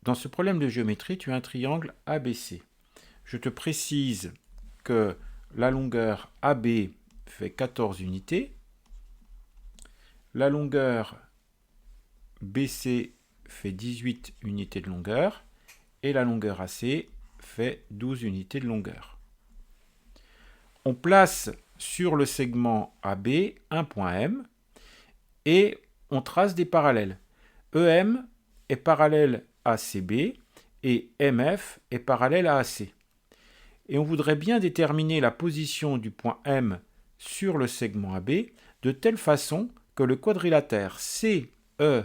Dans ce problème de géométrie, tu as un triangle ABC. Je te précise que la longueur AB fait 14 unités, la longueur BC fait 18 unités de longueur et la longueur AC fait 12 unités de longueur. On place sur le segment AB un point M et on trace des parallèles. EM est parallèle à CB et MF est parallèle à AC. Et on voudrait bien déterminer la position du point M sur le segment AB de telle façon que le quadrilatère CEMF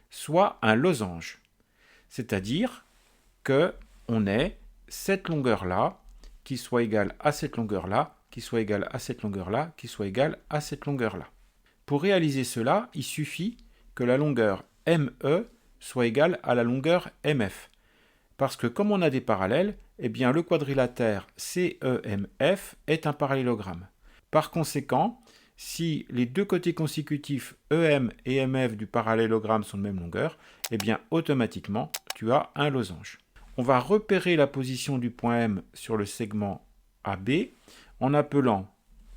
soit un losange. C'est-à-dire qu'on ait cette longueur-là qui soit égale à cette longueur-là, qui soit égale à cette longueur-là, qui soit égale à cette longueur-là. Pour réaliser cela, il suffit que la longueur ME soit égale à la longueur MF. Parce que comme on a des parallèles, eh bien le quadrilatère CEMF est un parallélogramme. Par conséquent, si les deux côtés consécutifs EM et MF du parallélogramme sont de même longueur, eh bien automatiquement tu as un losange. On va repérer la position du point M sur le segment AB en appelant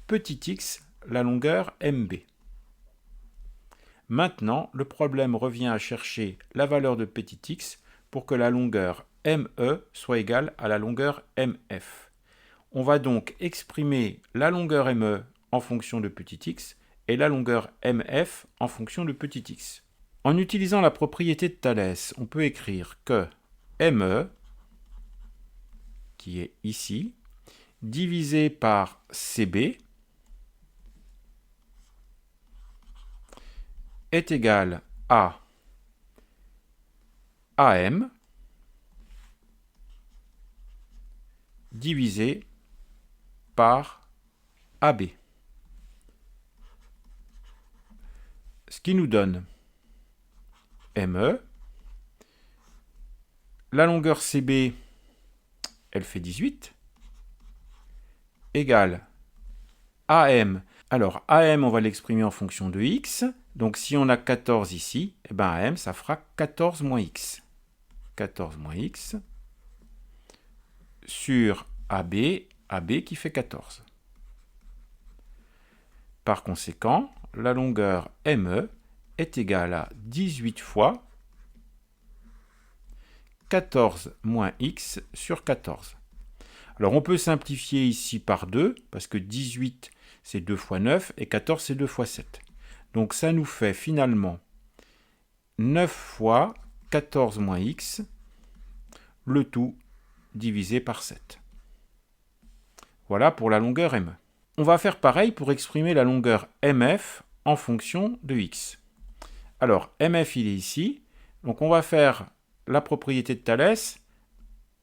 petit x la longueur MB. Maintenant, le problème revient à chercher la valeur de petit x pour que la longueur ME soit égale à la longueur MF. On va donc exprimer la longueur ME en fonction de petit x et la longueur MF en fonction de petit x. En utilisant la propriété de Thalès, on peut écrire que ME, qui est ici, divisé par CB, est égal à AM divisé par AB. Ce qui nous donne ME. La longueur CB, elle fait 18, égale AM. Alors, AM, on va l'exprimer en fonction de x. Donc, si on a 14 ici, eh ben AM, ça fera 14 moins x. 14 moins x sur AB, AB qui fait 14. Par conséquent, la longueur ME est égale à 18 fois 14 moins x sur 14. Alors on peut simplifier ici par 2, parce que 18 c'est 2 fois 9 et 14 c'est 2 fois 7. Donc ça nous fait finalement 9 fois 14 moins x, le tout divisé par 7. Voilà pour la longueur ME. On va faire pareil pour exprimer la longueur MF en fonction de x. Alors MF il est ici, donc on va faire la propriété de Thalès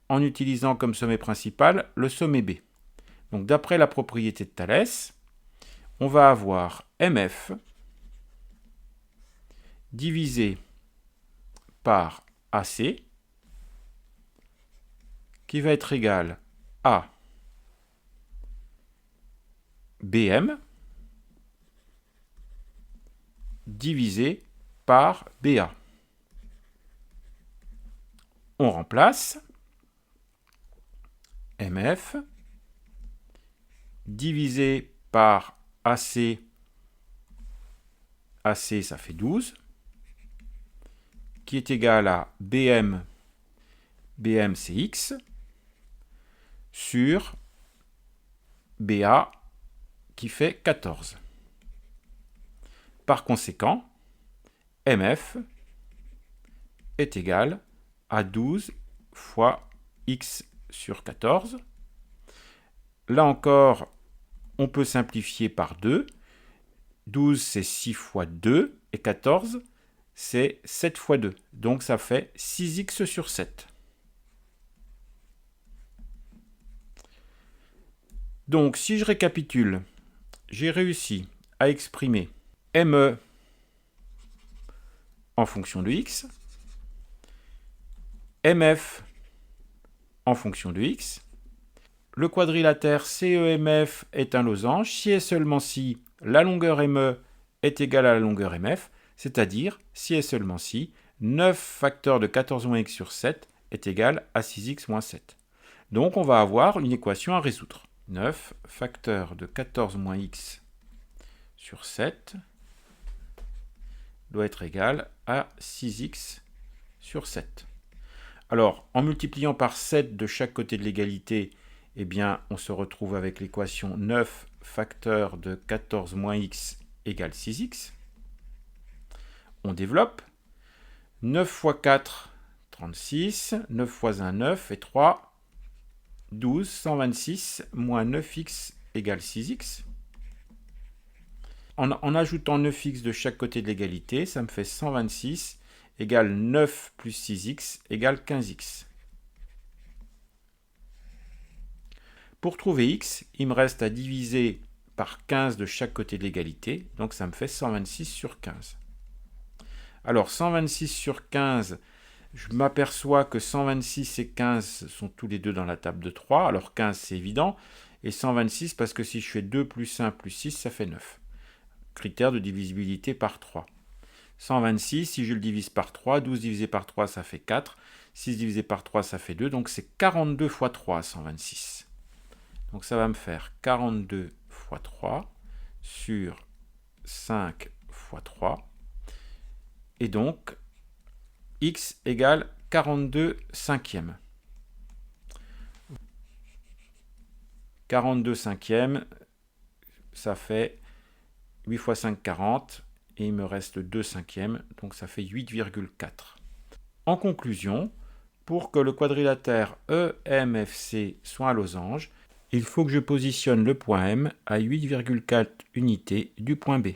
en utilisant comme sommet principal le sommet B. Donc d'après la propriété de Thalès, on va avoir MF divisé par AC qui va être égal à BM divisé par BA. On remplace MF divisé par AC, AC ça fait 12, qui est égal à BM, BM c'est X, sur BA qui fait 14. Par conséquent, MF est égal à 12 fois X sur 14. Là encore, on peut simplifier par 2. 12, c'est 6 fois 2, et 14, c'est 7 fois 2. Donc ça fait 6x sur 7. Donc si je récapitule, j'ai réussi à exprimer ME en fonction de x, MF en fonction de x. Le quadrilatère CEMF est un losange si et seulement si la longueur ME est égale à la longueur MF, c'est-à-dire si et seulement si 9 facteur de 14 moins x sur 7 est égal à 6x moins 7. Donc on va avoir une équation à résoudre. 9 facteur de 14 moins x sur 7 doit être égal à 6x sur 7. Alors, en multipliant par 7 de chaque côté de l'égalité, eh bien, on se retrouve avec l'équation 9 facteur de 14 moins x égale 6x. On développe. 9 fois 4, 36. 9 fois 1, 9. Et 3, 12. 126 moins 9x égale 6x. En ajoutant 9x de chaque côté de l'égalité, ça me fait 126 égale 9 plus 6x égale 15x. Pour trouver x, il me reste à diviser par 15 de chaque côté de l'égalité, donc ça me fait 126 sur 15. Alors 126 sur 15, je m'aperçois que 126 et 15 sont tous les deux dans la table de 3, alors 15 c'est évident, et 126 parce que si je fais 2 plus 1 plus 6, ça fait 9. Critère de divisibilité par 3. 126, si je le divise par 3, 12 divisé par 3, ça fait 4. 6 divisé par 3, ça fait 2. Donc c'est 42 fois 3, 126. Donc ça va me faire 42 fois 3 sur 5 fois 3. Et donc, x égale 42 cinquièmes. 42 cinquièmes, ça fait 8 fois 5, 40. Et il me reste 2 cinquièmes, donc ça fait 8,4. En conclusion, pour que le quadrilatère EMFC soit un losange, il faut que je positionne le point M à 8,4 unités du point B.